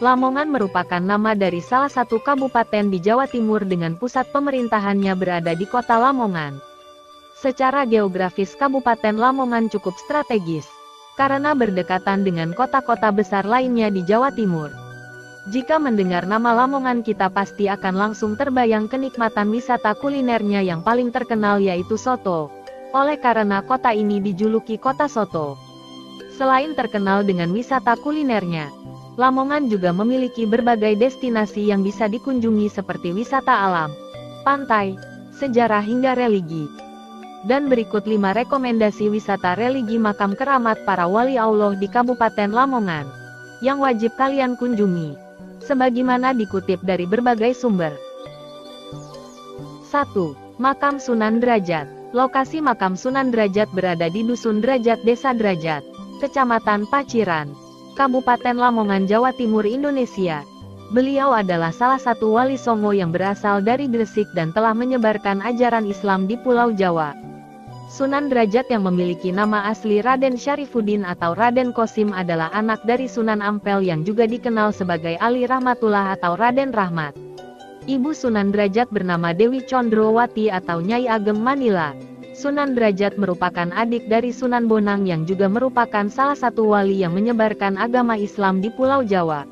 Lamongan merupakan nama dari salah satu kabupaten di Jawa Timur dengan pusat pemerintahannya berada di kota Lamongan. Secara geografis Kabupaten Lamongan cukup strategis, karena berdekatan dengan kota-kota besar lainnya di Jawa Timur. Jika mendengar nama Lamongan kita pasti akan langsung terbayang kenikmatan wisata kulinernya yang paling terkenal yaitu soto. Oleh karena kota ini dijuluki kota soto. Selain terkenal dengan wisata kulinernya, Lamongan juga memiliki berbagai destinasi yang bisa dikunjungi seperti wisata alam, pantai, sejarah hingga religi. Dan berikut 5 rekomendasi wisata religi makam keramat para wali Allah di Kabupaten Lamongan, yang wajib kalian kunjungi, sebagaimana dikutip dari berbagai sumber. 1. Makam Sunan Derajat. Lokasi makam Sunan Derajat berada di Dusun Derajat Desa Derajat, Kecamatan Paciran, Kabupaten Lamongan, Jawa Timur, Indonesia. Beliau adalah salah satu wali songo yang berasal dari Gresik dan telah menyebarkan ajaran Islam di Pulau Jawa. Sunan Derajat yang memiliki nama asli Raden Syarifuddin atau Raden Qasim adalah anak dari Sunan Ampel yang juga dikenal sebagai Ali Rahmatullah atau Raden Rahmat. Ibu Sunan Derajat bernama Dewi Condrowati atau Nyai Ageng Manila. Sunan Derajat merupakan adik dari Sunan Bonang yang juga merupakan salah satu wali yang menyebarkan agama Islam di Pulau Jawa.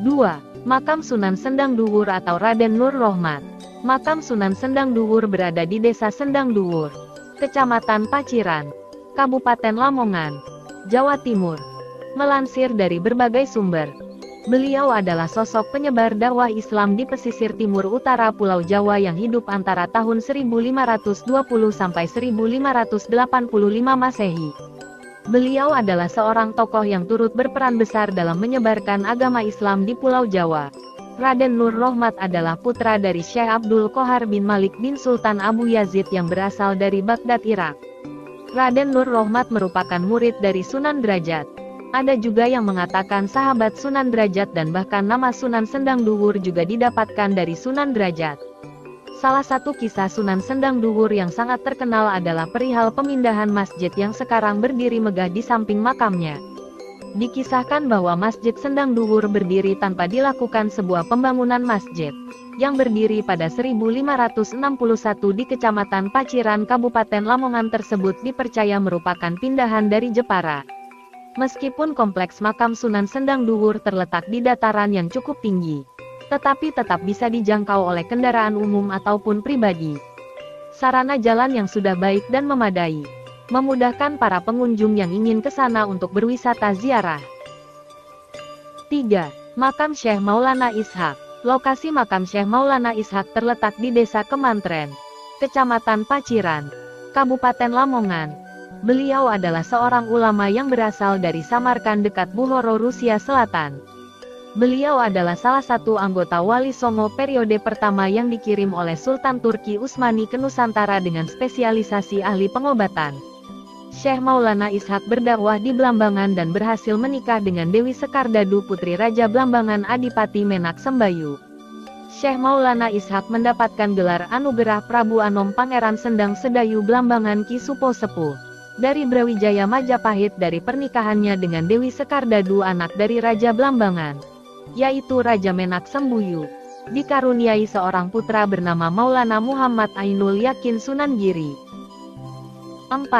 2. Makam Sunan Sendang Duhur atau Raden Nur Rohmat. Makam Sunan Sendang Duhur berada di Desa Sendang Duhur, Kecamatan Paciran, Kabupaten Lamongan, Jawa Timur. Melansir dari berbagai sumber, beliau adalah sosok penyebar dakwah Islam di pesisir timur utara Pulau Jawa yang hidup antara tahun 1520 sampai 1585 Masehi. Beliau adalah seorang tokoh yang turut berperan besar dalam menyebarkan agama Islam di Pulau Jawa. Raden Nur Rohmat adalah putra dari Syekh Abdul Qohar bin Malik bin Sultan Abu Yazid yang berasal dari Baghdad, Irak. Raden Nur Rohmat merupakan murid dari Sunan Derajat. Ada juga yang mengatakan sahabat Sunan Derajat dan bahkan nama Sunan Sendang Duhur juga didapatkan dari Sunan Derajat. Salah satu kisah Sunan Sendang Duhur yang sangat terkenal adalah perihal pemindahan masjid yang sekarang berdiri megah di samping makamnya. Dikisahkan bahwa Masjid Sendang Duhur berdiri tanpa dilakukan sebuah pembangunan masjid, yang berdiri pada 1561 di Kecamatan Paciran Kabupaten Lamongan tersebut dipercaya merupakan pindahan dari Jepara. Meskipun kompleks makam Sunan Sendang Duhur terletak di dataran yang cukup tinggi, tetapi tetap bisa dijangkau oleh kendaraan umum ataupun pribadi. Sarana jalan yang sudah baik dan memadai, memudahkan para pengunjung yang ingin ke sana untuk berwisata ziarah. 3. Makam Syekh Maulana Ishaq. Lokasi makam Syekh Maulana Ishaq terletak di Desa Kemantren, Kecamatan Paciran, Kabupaten Lamongan. Beliau adalah seorang ulama yang berasal dari Samarkand dekat Bukhara, Rusia Selatan. Beliau adalah salah satu anggota Wali Songo periode pertama yang dikirim oleh Sultan Turki Utsmani ke Nusantara dengan spesialisasi ahli pengobatan. Syekh Maulana Ishaq berdakwah di Blambangan dan berhasil menikah dengan Dewi Sekardadu putri Raja Blambangan Adipati Menak Sembayu. Syekh Maulana Ishaq mendapatkan gelar anugerah Prabu Anom Pangeran Sendang Sedayu Blambangan Ki Supo Sepuh dari Brawijaya Majapahit dari pernikahannya dengan Dewi Sekardadu anak dari Raja Blambangan, yaitu Raja Menak Sembuyu. Dikaruniai seorang putra bernama Maulana Muhammad Ainul Yakin Sunan Giri. 4.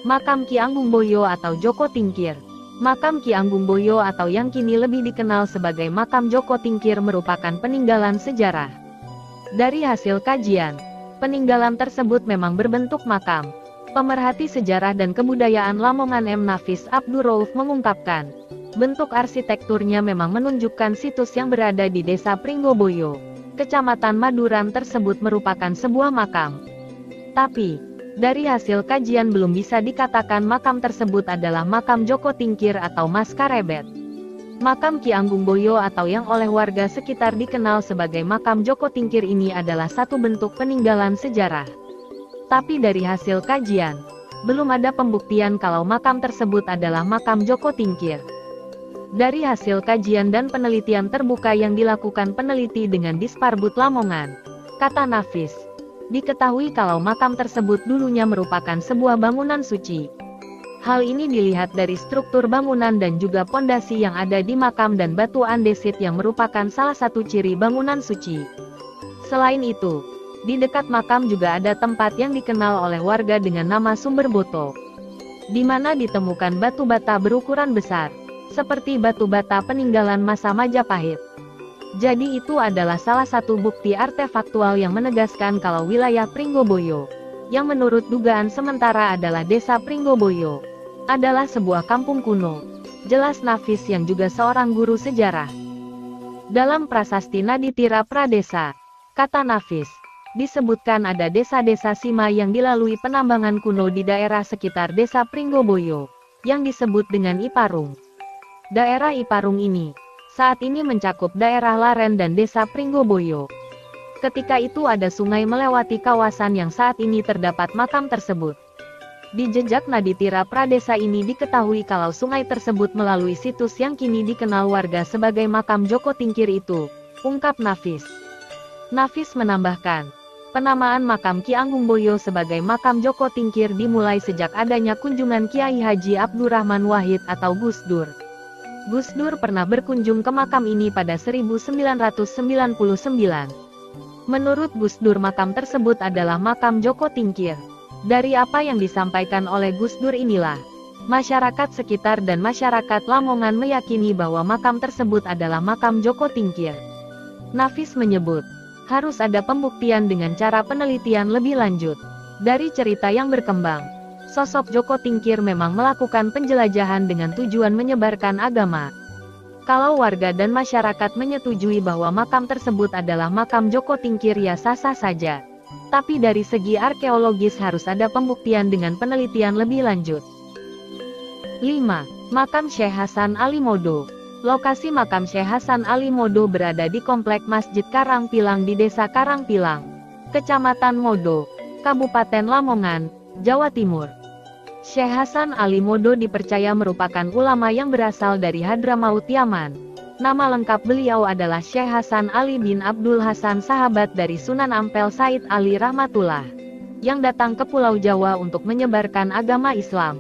Makam Ki Anggungboyo atau Joko Tingkir. Makam Ki Anggungboyo atau yang kini lebih dikenal sebagai Makam Joko Tingkir merupakan peninggalan sejarah. Dari hasil kajian, peninggalan tersebut memang berbentuk makam. Pemerhati sejarah dan kebudayaan Lamongan M. Nafis Abdurrauf mengungkapkan, bentuk arsitekturnya memang menunjukkan situs yang berada di Desa Pringgoboyo, Kecamatan Maduran tersebut merupakan sebuah makam. Tapi, dari hasil kajian belum bisa dikatakan makam tersebut adalah makam Joko Tingkir atau Mas Karebet. Makam Ki Anggungboyo atau yang oleh warga sekitar dikenal sebagai makam Joko Tingkir ini adalah satu bentuk peninggalan sejarah. Tapi dari hasil kajian, belum ada pembuktian kalau makam tersebut adalah makam Joko Tingkir. Dari hasil kajian dan penelitian terbuka yang dilakukan peneliti dengan Disparbud Lamongan, kata Nafis, diketahui kalau makam tersebut dulunya merupakan sebuah bangunan suci. Hal ini dilihat dari struktur bangunan dan juga pondasi yang ada di makam dan batu andesit yang merupakan salah satu ciri bangunan suci. Selain itu, di dekat makam juga ada tempat yang dikenal oleh warga dengan nama Sumber Boto, di mana ditemukan batu bata berukuran besar, seperti batu bata peninggalan masa Majapahit. Jadi itu adalah salah satu bukti artefaktual yang menegaskan kalau wilayah Pringgoboyo, yang menurut dugaan sementara adalah desa Pringgoboyo, adalah sebuah kampung kuno. Jelas Nafis yang juga seorang guru sejarah. Dalam prasasti Naditira Pradesa, kata Nafis, disebutkan ada desa-desa Sima yang dilalui penambangan kuno di daerah sekitar desa Pringgoboyo, yang disebut dengan Iparung. Daerah Iparung ini, saat ini mencakup daerah Laren dan desa Pringgoboyo. Ketika itu ada sungai melewati kawasan yang saat ini terdapat makam tersebut. Di jejak Naditira Pradesa ini diketahui kalau sungai tersebut melalui situs yang kini dikenal warga sebagai makam Joko Tingkir itu, ungkap Nafis. Nafis menambahkan, penamaan makam Ki Anggungboyo sebagai makam Joko Tingkir dimulai sejak adanya kunjungan Kiai Haji Abdurrahman Wahid atau Gus Dur. Gus Dur pernah berkunjung ke makam ini pada 1999. Menurut Gus Dur makam tersebut adalah makam Joko Tingkir. Dari apa yang disampaikan oleh Gus Dur inilah, masyarakat sekitar dan masyarakat Lamongan meyakini bahwa makam tersebut adalah makam Joko Tingkir. Nafis menyebut, harus ada pembuktian dengan cara penelitian lebih lanjut. Dari cerita yang berkembang, sosok Joko Tingkir memang melakukan penjelajahan dengan tujuan menyebarkan agama. Kalau warga dan masyarakat menyetujui bahwa makam tersebut adalah makam Joko Tingkir ya sah-sah saja. Tapi dari segi arkeologis harus ada pembuktian dengan penelitian lebih lanjut. 5. Makam Syekh Hasan Ali Modo. Lokasi makam Syekh Hasan Ali Modo berada di Komplek Masjid Karangpilang di Desa Karangpilang, Kecamatan Modo, Kabupaten Lamongan, Jawa Timur. Syekh Hasan Ali Modo dipercaya merupakan ulama yang berasal dari Hadramaut Yaman. Nama lengkap beliau adalah Syekh Hasan Ali bin Abdul Hasan, sahabat dari Sunan Ampel Said Ali Rahmatullah, yang datang ke Pulau Jawa untuk menyebarkan agama Islam.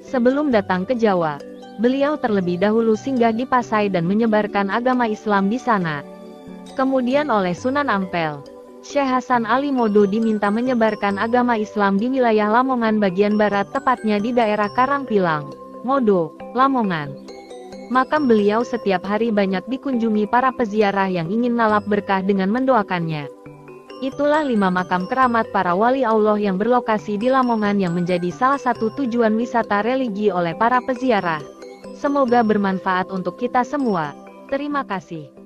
Sebelum datang ke Jawa, beliau terlebih dahulu singgah di Pasai dan menyebarkan agama Islam di sana. Kemudian oleh Sunan Ampel, Syekh Hasan Ali Modo diminta menyebarkan agama Islam di wilayah Lamongan bagian barat, tepatnya di daerah Karangpilang, Modo, Lamongan. Makam beliau setiap hari banyak dikunjungi para peziarah yang ingin nalap berkah dengan mendoakannya. Itulah 5 makam keramat para wali Allah yang berlokasi di Lamongan yang menjadi salah satu tujuan wisata religi oleh para peziarah. Semoga bermanfaat untuk kita semua. Terima kasih.